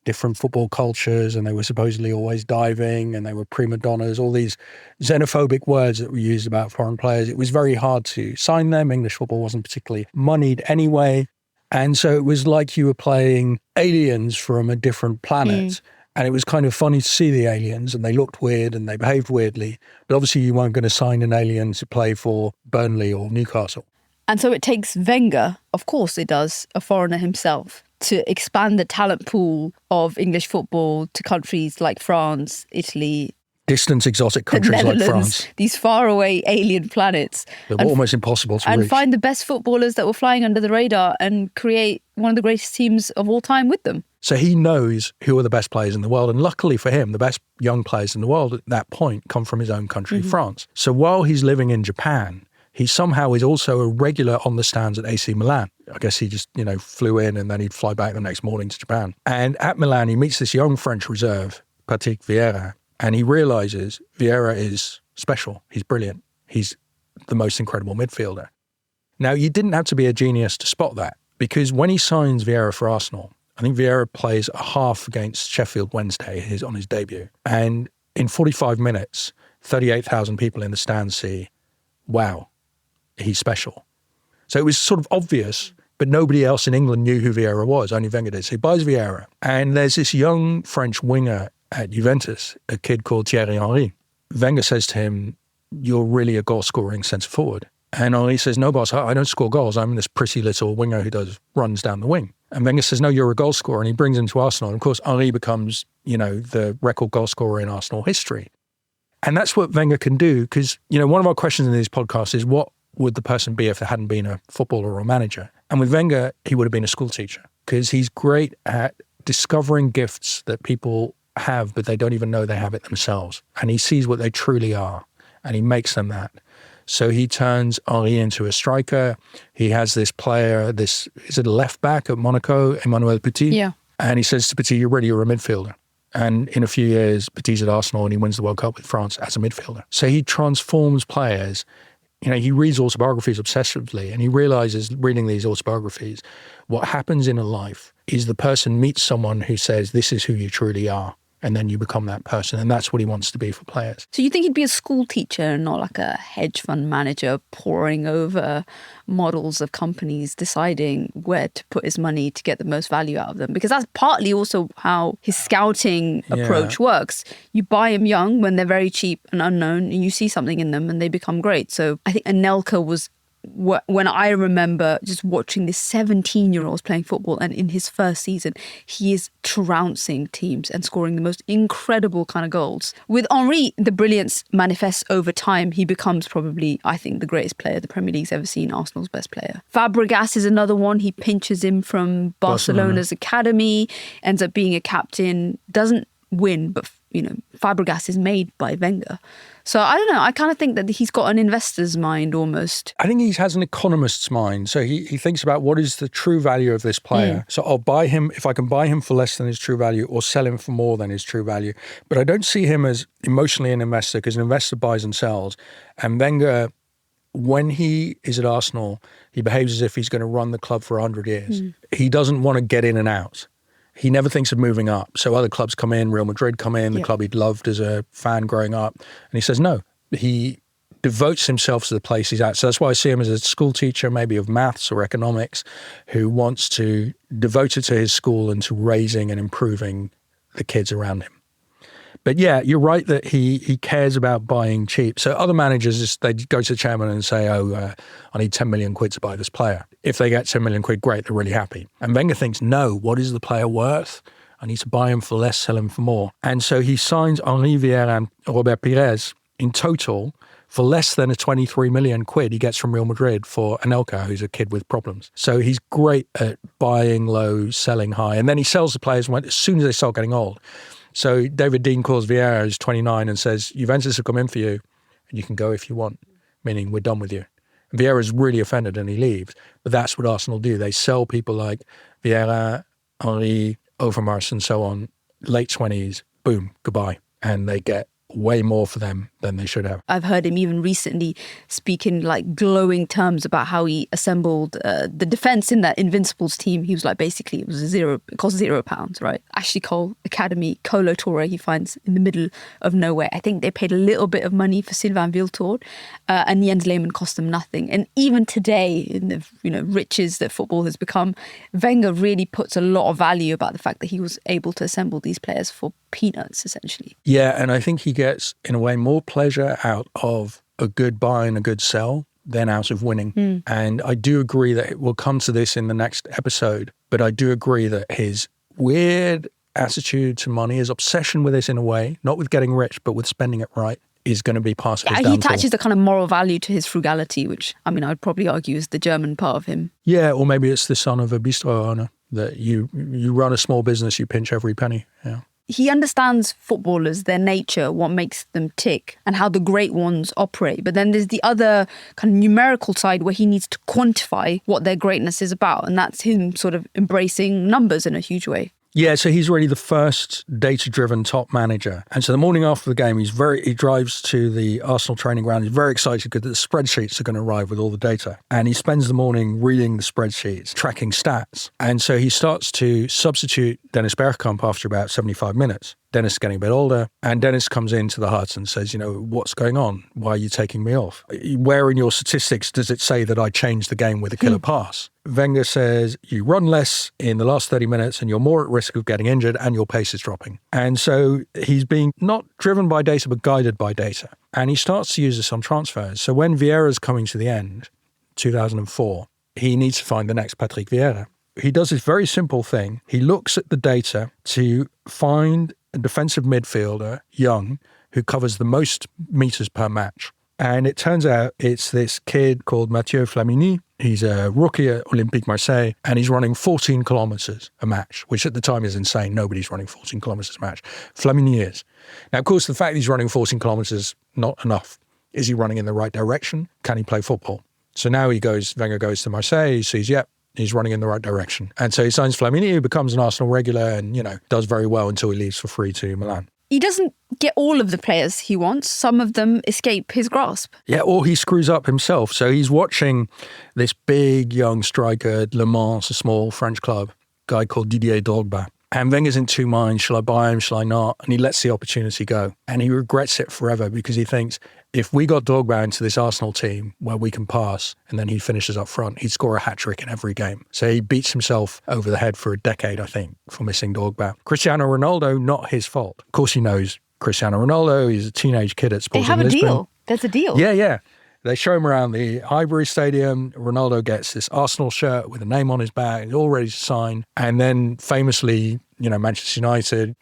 different football cultures and they were supposedly always diving and they were prima donnas, all these xenophobic words that were used about foreign players. It was very hard to sign them. English football wasn't particularly moneyed anyway. And so it was like you were playing aliens from a different planet. And it was kind of funny to see the aliens, and they looked weird and they behaved weirdly. But obviously you weren't going to sign an alien to play for Burnley or Newcastle. And so it takes Wenger, of course it does, a foreigner himself, to expand the talent pool of English football to countries like France, Italy, Distant, exotic countries like France. These faraway alien planets. They were almost impossible to reach. And find the best footballers that were flying under the radar and create one of the greatest teams of all time with them. So he knows who are the best players in the world. And luckily for him, the best young players in the world at that point come from his own country, France. So while he's living in Japan, he somehow is also a regular on the stands at AC Milan. I guess he just, flew in and then he'd fly back the next morning to Japan. And at Milan, he meets this young French reserve, Patrick Vieira, and he realizes Vieira is special. He's brilliant. He's the most incredible midfielder. Now, you didn't have to be a genius to spot that, because when he signs Vieira for Arsenal, I think Vieira plays a half against Sheffield Wednesday on his debut. And in 45 minutes, 38,000 people in the stands see, wow, he's special. So it was sort of obvious, but nobody else in England knew who Vieira was. Only Wenger did. So he buys Vieira. And there's this young French winger at Juventus, a kid called Thierry Henry. Wenger says to him, you're really a goal-scoring centre-forward. And Henry says, no, boss, I don't score goals. I'm this pretty little winger who does runs down the wing. And Wenger says, no, you're a goal scorer. And he brings him to Arsenal. And of course, Henry becomes, the record goal scorer in Arsenal history. And that's what Wenger can do, because, one of our questions in these podcasts is, what would the person be if there hadn't been a footballer or a manager? And with Wenger, he would have been a school teacher, because he's great at discovering gifts that people have, but they don't even know they have it themselves. And he sees what they truly are, and he makes them that. So he turns Henry into a striker. He has this player, is it a left back at Monaco, Emmanuel Petit? Yeah. And he says to Petit, you're a midfielder. And in a few years, Petit's at Arsenal and he wins the World Cup with France as a midfielder. So he transforms players. He reads autobiographies obsessively, and he realizes, reading these autobiographies, what happens in a life is the person meets someone who says, this is who you truly are. And then you become that person. And that's what he wants to be for players. So you think he'd be a school teacher and not like a hedge fund manager poring over models of companies, deciding where to put his money to get the most value out of them? Because that's partly also how his scouting approach works. You buy them young when they're very cheap and unknown, and you see something in them and they become great. So I think Anelka was, when I remember just watching this 17-year-old playing football, and in his first season, he is trouncing teams and scoring the most incredible kind of goals. With Henry, the brilliance manifests over time. He becomes probably, I think, the greatest player the Premier League's ever seen, Arsenal's best player. Fabregas is another one. He pinches him from Barcelona's academy, ends up being a captain, doesn't win, but Fabregas is made by Wenger. So I don't know. I kind of think that he's got an investor's mind almost. I think he has an economist's mind. So he thinks about what is the true value of this player. So I'll buy him if I can buy him for less than his true value, or sell him for more than his true value. But I don't see him as emotionally an investor, because an investor buys and sells. And Wenger, when he is at Arsenal, he behaves as if he's going to run the club for 100 years. He doesn't want to get in and out. He never thinks of moving up. So other clubs come in, Real Madrid come in, the club he'd loved as a fan growing up. And he says no. He devotes himself to the place he's at. So that's why I see him as a school teacher, maybe of maths or economics, who wants to devote it to his school and to raising and improving the kids around him. But yeah, you're right that he cares about buying cheap. So other managers, they go to the chairman and say, I need 10 million quid to buy this player. If they get 10 million quid, great, they're really happy. And Wenger thinks, no, what is the player worth? I need to buy him for less, sell him for more. And so he signs Henry Vieira and Robert Pires in total for less than a 23 million quid he gets from Real Madrid for Anelka, who's a kid with problems. So he's great at buying low, selling high. And then he sells the players as soon as they start getting old. So David Dean calls Vieira, who's 29, and says, Juventus have come in for you and you can go if you want, meaning we're done with you. And Vieira's really offended and he leaves. But that's what Arsenal do. They sell people like Vieira, Henry, Overmars and so on, late 20s, boom, goodbye. And they get way more for them than they should have. I've heard him even recently speak in like glowing terms about how he assembled the defence in that Invincibles team. He was like, basically, it cost £0, right? Ashley Cole Academy, Colo Torre he finds in the middle of nowhere. I think they paid a little bit of money for Sylvain Wiltord, and Jens Lehmann cost them nothing. And even today, in the riches that football has become, Wenger really puts a lot of value about the fact that he was able to assemble these players for peanuts, essentially. Yeah, and I think he gets, in a way, more pleasure out of a good buy and a good sell than out of winning. And I do agree that we'll come to this in the next episode, but I do agree that his weird attitude to money, his obsession with it in a way, not with getting rich, but with spending it right, is going to be part of his downfall. He attaches a kind of moral value to his frugality, which, I mean, I'd probably argue is the German part of him. Yeah, or maybe it's the son of a bistro owner, that you run a small business, you pinch every penny. Yeah. He understands footballers, their nature, what makes them tick, and how the great ones operate. But then there's the other kind of numerical side where he needs to quantify what their greatness is about. And that's him sort of embracing numbers in a huge way. Yeah, so he's really the first data-driven top manager. And so the morning after the game, he drives to the Arsenal training ground. He's very excited because the spreadsheets are going to arrive with all the data. And he spends the morning reading the spreadsheets, tracking stats. And so he starts to substitute Dennis Bergkamp after about 75 minutes. Dennis is getting a bit older, and Dennis comes into the hut and says, what's going on? Why are you taking me off? Where in your statistics does it say that I changed the game with a killer pass? Wenger says, you run less in the last 30 minutes and you're more at risk of getting injured and your pace is dropping. And so he's being not driven by data, but guided by data. And he starts to use this on transfers. So when Vieira's coming to the end, 2004, he needs to find the next Patrick Vieira. He does this very simple thing. He looks at the data to find a defensive midfielder, young, who covers the most meters per match. And it turns out it's this kid called Mathieu Flamini. He's a rookie at Olympique Marseille, and he's running 14 kilometres a match, which at the time is insane. Nobody's running 14 kilometres a match. Flamini is. Now, of course, the fact he's running 14 kilometres, not enough. Is he running in the right direction? Can he play football? So now Wenger goes to Marseille, he sees, he's running in the right direction. And so he signs Flamini, who becomes an Arsenal regular and, does very well until he leaves for free to Milan. He doesn't get all of the players he wants. Some of them escape his grasp. Yeah, or he screws up himself. So he's watching this big young striker at Le Mans, a small French club, guy called Didier Drogba. And Wenger's in two minds. Shall I buy him? Shall I not? And he lets the opportunity go. And he regrets it forever because he thinks, if we got Drogba into this Arsenal team where we can pass and then he finishes up front, he'd score a hat-trick in every game. So he beats himself over the head for a decade, I think, for missing Drogba. Cristiano Ronaldo, not his fault. Of course he knows Cristiano Ronaldo. He's a teenage kid at Sporting Lisbon. They have a deal. There's a deal. Yeah. They show him around the Highbury Stadium. Ronaldo gets this Arsenal shirt with a name on his back. He's all ready to sign. And then famously, Manchester United,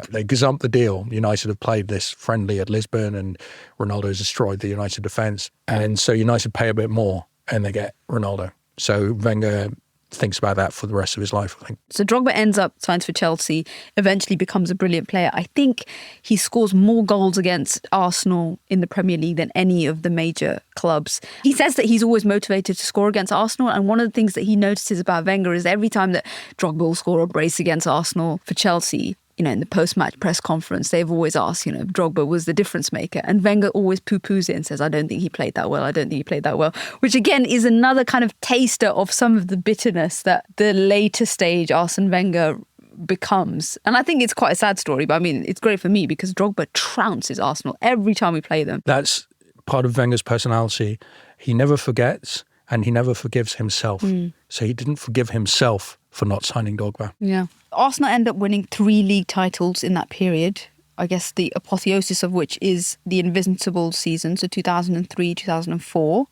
they gazump the deal. United have played this friendly at Lisbon and Ronaldo's destroyed the United defence. And so United pay a bit more and they get Ronaldo. So Wenger thinks about that for the rest of his life, I think. So Drogba ends up, signs for Chelsea, eventually becomes a brilliant player. I think he scores more goals against Arsenal in the Premier League than any of the major clubs. He says that he's always motivated to score against Arsenal, and one of the things that he notices about Wenger is every time that Drogba will score a brace against Arsenal for Chelsea, in the post-match press conference, they've always asked, Drogba was the difference maker. And Wenger always poo-poos it and says, I don't think he played that well. Which again is another kind of taster of some of the bitterness that the later stage Arsène Wenger becomes. And I think it's quite a sad story, but I mean, it's great for me because Drogba trounces Arsenal every time we play them. That's part of Wenger's personality. He never forgets and he never forgives himself. So he didn't forgive himself for not signing Drogba. Yeah. Arsenal end up winning 3 league titles in that period. I guess the apotheosis of which is the Invincibles season, so 2003, 2004.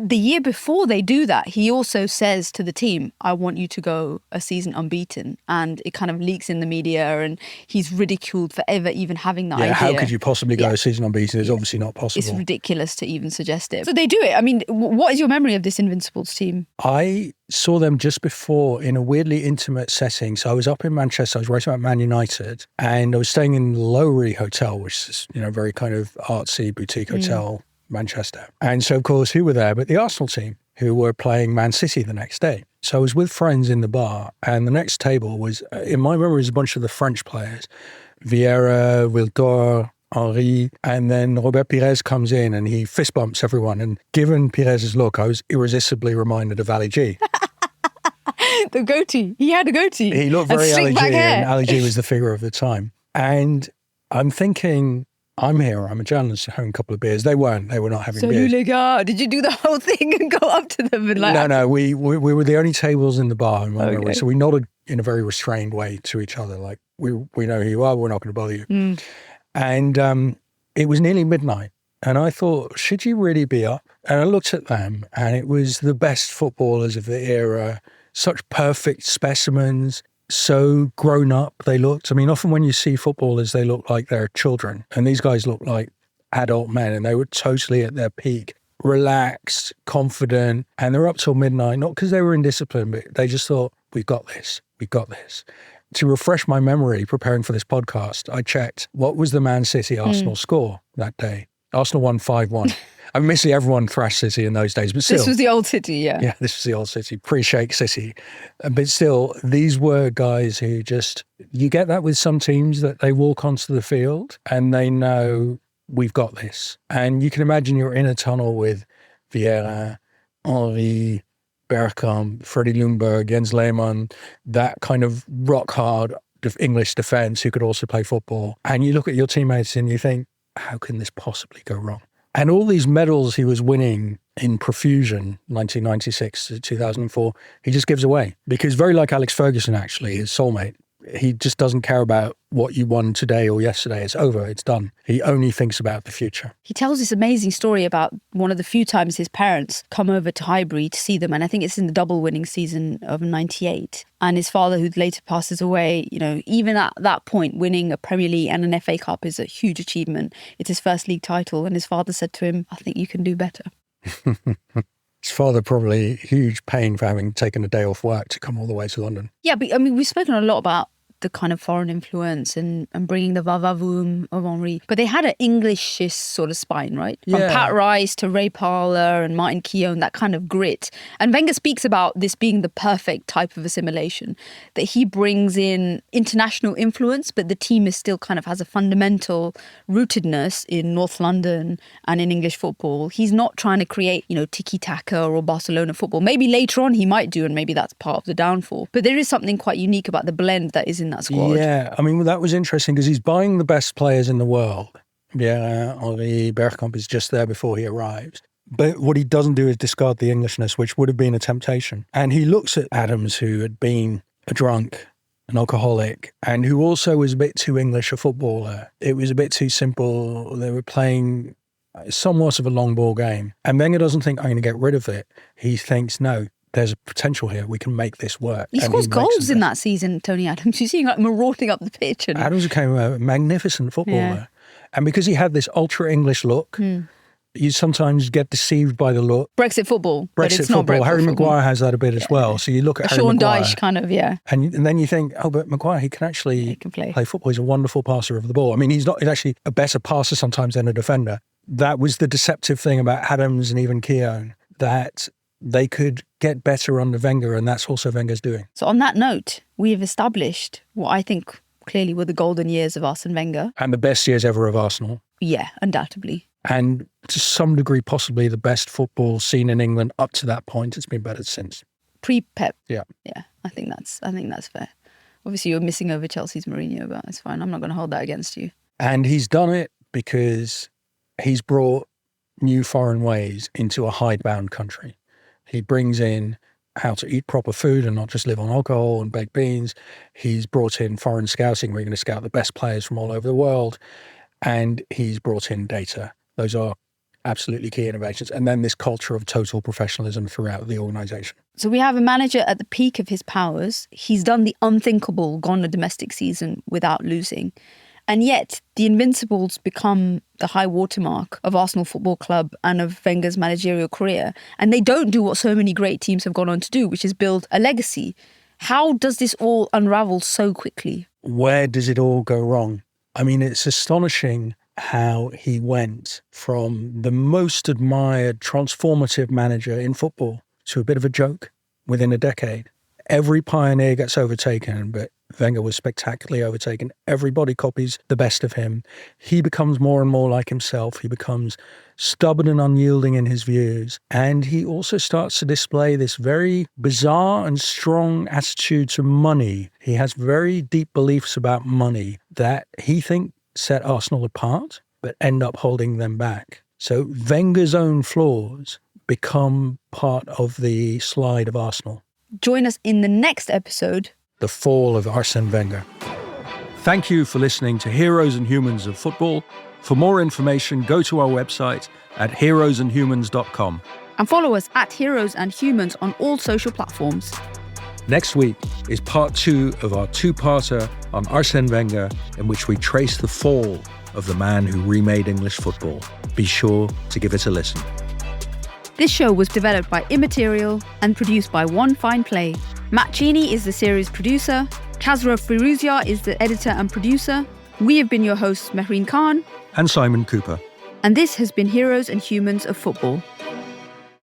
the year before they do that, he also says to the team, I want you to go a season unbeaten. And it kind of leaks in the media and he's ridiculed for ever even having that idea. How could you possibly go a season unbeaten? It's obviously not possible. It's ridiculous to even suggest it. So they do it. I mean, what is your memory of this Invincibles team? I saw them just before in a weirdly intimate setting. So I was up in Manchester, I was writing about Man United, and I was staying in the Lowry Hotel, which is, very kind of artsy boutique hotel, Manchester. And so, of course, who were there but the Arsenal team, who were playing Man City the next day. So I was with friends in the bar, and the next table was, in my memory, was a bunch of the French players. Vieira, Wiltor, Henry, and then Robert Pires comes in and he fist bumps everyone. And given Pires' look, I was irresistibly reminded of Ali G. The goatee. He had a goatee. He looked very Ali G, and Ali G was the figure of the time. And I'm thinking, I'm here, I'm a journalist having a couple of beers. They weren't. They were not having beers. Salut les gars. Did you do the whole thing and go up to them? And No. We were the only tables in the bar. Okay. So we nodded in a very restrained way to each other. Like, we know who you are. We're not going to bother you. And it was nearly midnight. And I thought, should you really be up? And I looked at them, and it was the best footballers of the era, such perfect specimens, so grown up they looked. I mean, often when you see footballers, they look like they're children. And these guys looked like adult men, and they were totally at their peak, relaxed, confident. And they're up till midnight, not because they were indisciplined, but they just thought, we've got this. To refresh my memory preparing for this podcast, I checked what was the Man City Arsenal score that day. Arsenal won 5-1. I mean, basically everyone thrashed City in those days, but still. This was the old City, yeah. Yeah, this was the old City, pre-Shake City. But still, these were guys who just, you get that with some teams that they walk onto the field and they know we've got this. And you can imagine you're in a tunnel with Vieira, Henry, Bergkamp, Freddie Ljungberg, Jens Lehmann, that kind of rock hard English defence who could also play football. And you look at your teammates and you think, how can this possibly go wrong? And all these medals he was winning in profusion, 1996 to 2004, he just gives away. Because very like Alex Ferguson, actually, his soulmate, he just doesn't care about what you won today or yesterday. It's over. It's done. He only thinks about the future. He tells this amazing story about one of the few times his parents come over to Highbury to see them. And I think it's in the double winning season of 98. And his father, who later passes away, even at that point, winning a Premier League and an FA Cup is a huge achievement. It's his first league title. And his father said to him, I think you can do better. His father probably huge pain for having taken a day off work to come all the way to London. Yeah, but I mean, we've spoken a lot about the kind of foreign influence and bringing the va-va-voom of Henry. But they had an Englishish sort of spine, right? From Pat Rice to Ray Parlour and Martin Keown, that kind of grit. And Wenger speaks about this being the perfect type of assimilation, that he brings in international influence, but the team is still kind of has a fundamental rootedness in North London and in English football. He's not trying to create, tiki-taka or Barcelona football. Maybe later on he might do, and maybe that's part of the downfall. But there is something quite unique about the blend that is in that squad. Yeah, I mean, that was interesting because he's buying the best players in the world. Yeah, Henry, Bergkamp is just there before he arrives. But what he doesn't do is discard the Englishness, which would have been a temptation. And he looks at Adams, who had been a drunk, an alcoholic, and who also was a bit too English a footballer. It was a bit too simple. They were playing somewhat of a long ball game. And Wenger doesn't think, I'm going to get rid of it. He thinks, no, there's a potential here. We can make this work. He scores goals in that season, Tony Adams. You see him marauding up the pitch. And Adams became a magnificent footballer. Yeah. And because he had this ultra-English look, you sometimes get deceived by the look. Brexit football. But it's football. Not Harry football. Maguire has that a bit as well. So you look at Harry Sean Maguire. Dyche kind of, yeah. And then you think, oh, but Maguire, he can actually play football. He's a wonderful passer of the ball. I mean, he's actually a better passer sometimes than a defender. That was the deceptive thing about Adams and even Keown, that they could get better under Wenger, and that's also Wenger's doing. So on that note, we have established what I think clearly were the golden years of Arsène Wenger. And the best years ever of Arsenal. Yeah, undoubtedly. And to some degree, possibly the best football seen in England up to that point. It's been better since. Pre-Pep. Yeah. Yeah, I think that's fair. Obviously, you're missing over Chelsea's Mourinho, but it's fine. I'm not going to hold that against you. And he's done it because he's brought new foreign ways into a hidebound country. He brings in how to eat proper food and not just live on alcohol and baked beans. He's brought in foreign scouting, where you're going to scout the best players from all over the world. And he's brought in data. Those are absolutely key innovations. And then this culture of total professionalism throughout the organisation. So we have a manager at the peak of his powers. He's done the unthinkable, gone a domestic season without losing. And yet the Invincibles become the high watermark of Arsenal Football Club and of Wenger's managerial career. And they don't do what so many great teams have gone on to do, which is build a legacy. How does this all unravel so quickly? Where does it all go wrong? I mean, it's astonishing how he went from the most admired, transformative manager in football to a bit of a joke within a decade. Every pioneer gets overtaken, but Wenger was spectacularly overtaken. Everybody copies the best of him. He becomes more and more like himself. He becomes stubborn and unyielding in his views. And he also starts to display this very bizarre and strong attitude to money. He has very deep beliefs about money that he thinks set Arsenal apart, but end up holding them back. So Wenger's own flaws become part of the slide of Arsenal. Join us in the next episode. The fall of Arsène Wenger. Thank you for listening to Heroes and Humans of Football. For more information, go to our website at heroesandhumans.com. And follow us at Heroes and Humans on all social platforms. Next week is part 2 of our two-parter on Arsène Wenger, in which we trace the fall of the man who remade English football. Be sure to give it a listen. This show was developed by Immaterial and produced by One Fine Play. Matt Cheney is the series producer. Kazra Firuzia is the editor and producer. We have been your hosts, Mehreen Khan and Simon Cooper. And this has been Heroes and Humans of Football.